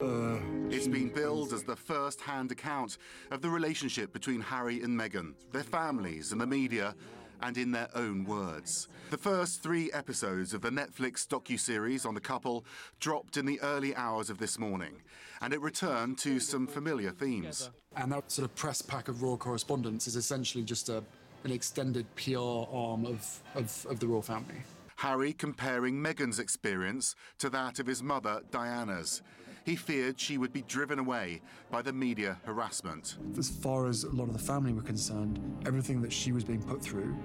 It's been billed as the first-hand account of the relationship between Harry and Meghan, their families and the media, and in their own words. The first 3 episodes of the Netflix docuseries on the couple dropped in the early hours of this morning, and it returned to some familiar themes. And that sort of press pack of royal correspondence is essentially just an extended PR arm of the royal family. Harry comparing Meghan's experience to that of his mother, Diana's. He feared she would be driven away by the media harassment. As far as a lot of the family were concerned, everything that she was being put through,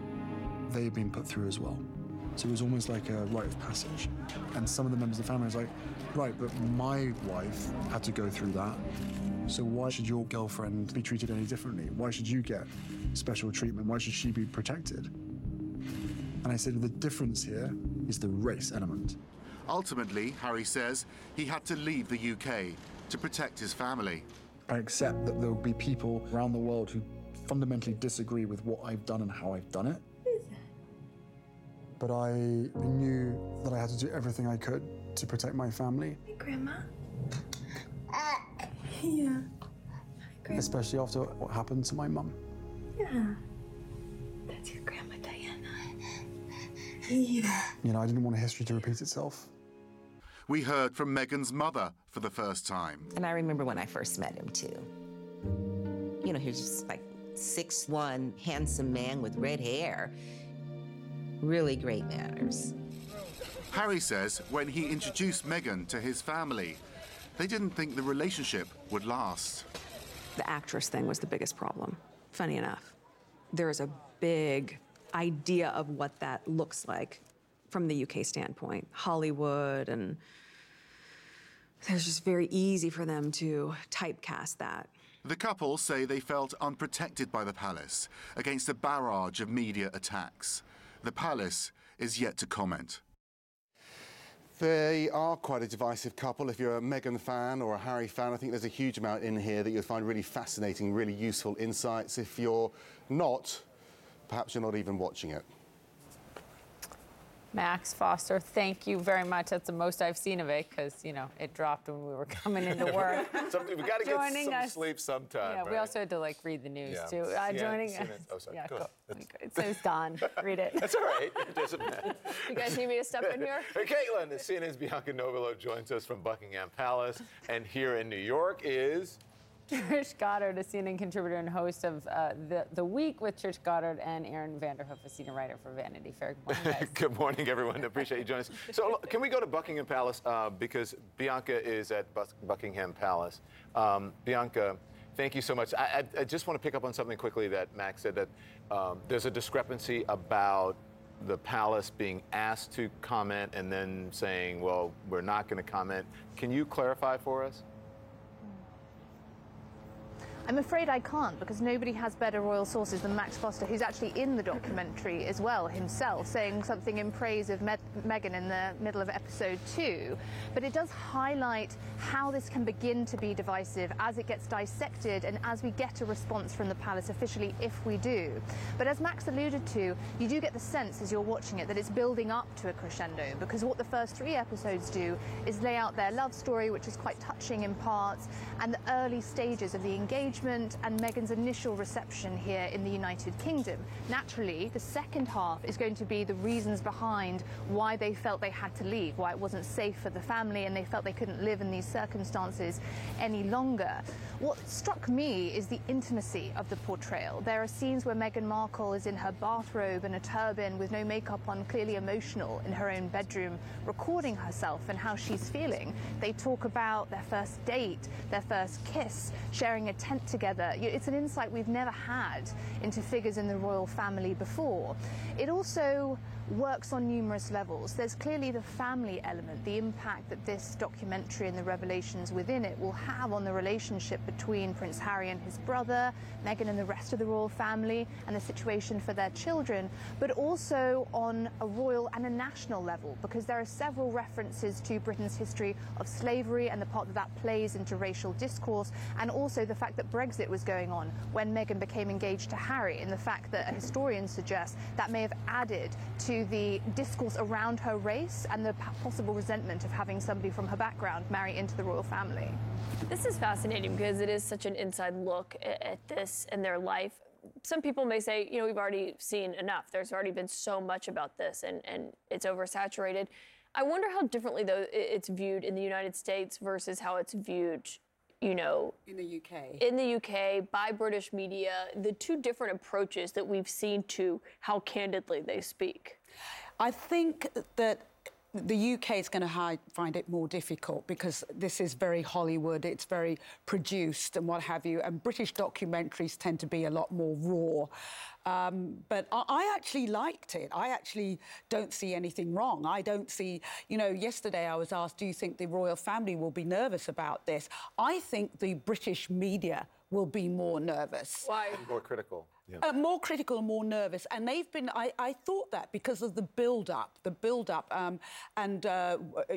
they had been put through as well. So it was almost like a rite of passage. And some of the members of the family was like, right, but my wife had to go through that. So why should your girlfriend be treated any differently? Why should you get special treatment? Why should she be protected? And I said, the difference here is the race element. Ultimately, Harry says, he had to leave the UK to protect his family. I accept that there will be people around the world who fundamentally disagree with what I've done and how I've done it. But I knew that I had to do everything I could to protect my family. Hi, Grandma. Yeah. Hi, Grandma. Especially after what happened to my mum. Yeah. That's your Grandma Diana. Yeah. You know, I didn't want history to repeat itself. We heard from Meghan's mother for the first time. And I remember when I first met him, too. You know, he was just like 6'1", handsome man with red hair. Really great manners. Harry says when he introduced Meghan to his family, they didn't think the relationship would last. The actress thing was the biggest problem, funny enough. There is a big idea of what that looks like from the UK standpoint, Hollywood, and it's just very easy for them to typecast that. The couple say they felt unprotected by the palace against a barrage of media attacks. The palace is yet to comment. They are quite a divisive couple. If you're a Meghan fan or a Harry fan, I think there's a huge amount in here that you'll find really fascinating, really useful insights. If you're not, perhaps you're not even watching it. Max Foster, thank you very much. That's the most I've seen of it because, you know, it dropped when we were coming into work. We've got to get some sleep sometime. Yeah, right? We also had to, like, read the news, too. Joining us. Oh, sorry. Yeah, Go cool. ahead. So it's Don. Read it. That's all right. It doesn't matter. You guys need me to step in here? Hey, Caitlin, CNN's Bianca Novelo joins us from Buckingham Palace. And here in New York is... Trish Goddard, a CNN contributor and host of The Week with Trish Goddard, and Aaron Vanderhoof, a senior writer for Vanity Fair. Good morning, guys. Good morning, everyone. Appreciate you joining us. So can we go to Buckingham Palace because Bianca is at Buckingham Palace. Bianca, thank you so much. I just want to pick up on something quickly that Max said, that there's a discrepancy about the palace being asked to comment and then saying, well, we're not going to comment. Can you clarify for us? I'm afraid I can't, because nobody has better royal sources than Max Foster, who's actually in the documentary as well himself, saying something in praise of Meghan in the middle of episode 2. But it does highlight how this can begin to be divisive as it gets dissected and as we get a response from the palace officially, if we do. But as Max alluded to, you do get the sense as you're watching it that it's building up to a crescendo, because what the first 3 episodes do is lay out their love story, which is quite touching in parts, and the early stages of the engagement and Meghan's initial reception here in the United Kingdom. Naturally, the second half is going to be the reasons behind why they felt they had to leave, why it wasn't safe for the family and they felt they couldn't live in these circumstances any longer. What struck me is the intimacy of the portrayal. There are scenes where Meghan Markle is in her bathrobe and a turban with no makeup on, clearly emotional, in her own bedroom, recording herself and how she's feeling. They talk about their first date, their first kiss, sharing a tent together. It's an insight we've never had into figures in the royal family before. It also works on numerous levels. There's clearly the family element, the impact that this documentary and the revelations within it will have on the relationship between Prince Harry and his brother, Meghan and the rest of the royal family, and the situation for their children, but also on a royal and a national level, because there are several references to Britain's history of slavery and the part that that plays into racial discourse, and also the fact that Brexit was going on when Meghan became engaged to Harry, and the fact that a historian suggests that may have added to to the discourse around her race and the possible resentment of having somebody from her background marry into the royal family. This is fascinating because it is such an inside look at this and their life. Some people may say, you know, we've already seen enough. There's already been so much about this and it's oversaturated. I wonder how differently, though, it's viewed in the United States versus how it's viewed, you know, in the UK. In the UK, by British media, the two different approaches that we've seen to how candidly they speak. I think that the UK is going to find it more difficult because this is very Hollywood, it's very produced and what have you, and British documentaries tend to be a lot more raw. But I actually liked it. I actually don't see anything wrong. I don't see, you know, yesterday I was asked, do you think the royal family will be nervous about this? I think the British media will be more nervous. Why? More critical. Yeah. More critical and more nervous. And they've been, I thought that because of the build-up. And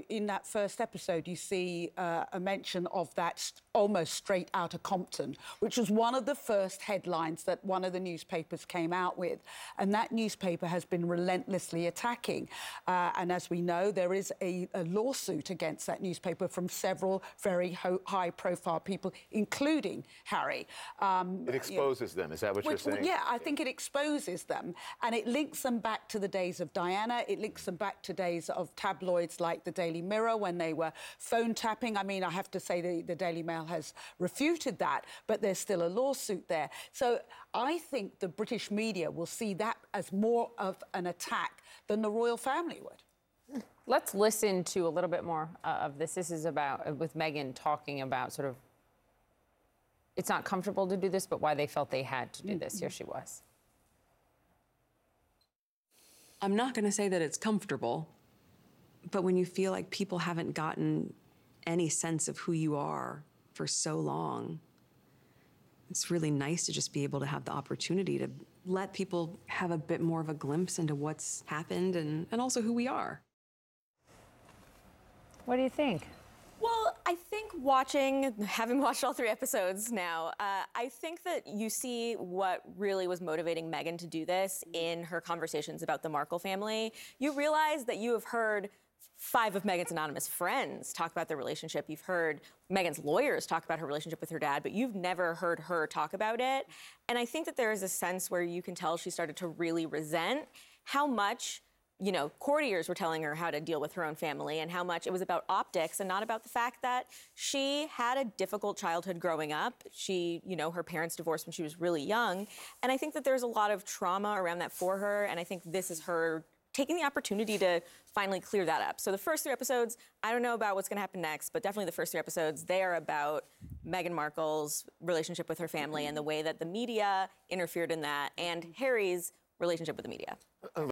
in that first episode, you see a mention of that almost straight out of Compton, which was one of the first headlines that one of the newspapers came out with. And that newspaper has been relentlessly attacking. And as we know, there is a lawsuit against that newspaper from several very high-profile people, including Harry. It exposes them, is that what you're saying? Yeah, I think it exposes them, and it links them back to the days of Diana. It links them back to days of tabloids like the Daily Mirror when they were phone tapping. I mean, I have to say the Daily Mail has refuted that, but there's still a lawsuit there. So I think the British media will see that as more of an attack than the royal family would. Let's listen to a little bit more of this. This is about, with Meghan talking about sort of, it's not comfortable to do this, but why they felt they had to do this. Here she was. I'm not going to say that it's comfortable, but when you feel like people haven't gotten any sense of who you are for so long, it's really nice to just be able to have the opportunity to let people have a bit more of a glimpse into what's happened and also who we are. What do you think? Well, I think having watched all 3 episodes now, I think that you see what really was motivating Meghan to do this in her conversations about the Markle family. You realize that you have heard 5 of Meghan's anonymous friends talk about their relationship. You've heard Meghan's lawyers talk about her relationship with her dad, but you've never heard her talk about it. And I think that there is a sense where you can tell she started to really resent how much, you know, courtiers were telling her how to deal with her own family and how much it was about optics and not about the fact that she had a difficult childhood growing up. She, you know, her parents divorced when she was really young. And I think that there's a lot of trauma around that for her. And I think this is her taking the opportunity to finally clear that up. So the first 3 episodes, I don't know about what's going to happen next, but definitely the first 3 episodes, they are about Meghan Markle's relationship with her family and the way that the media interfered in that and Harry's relationship with the media.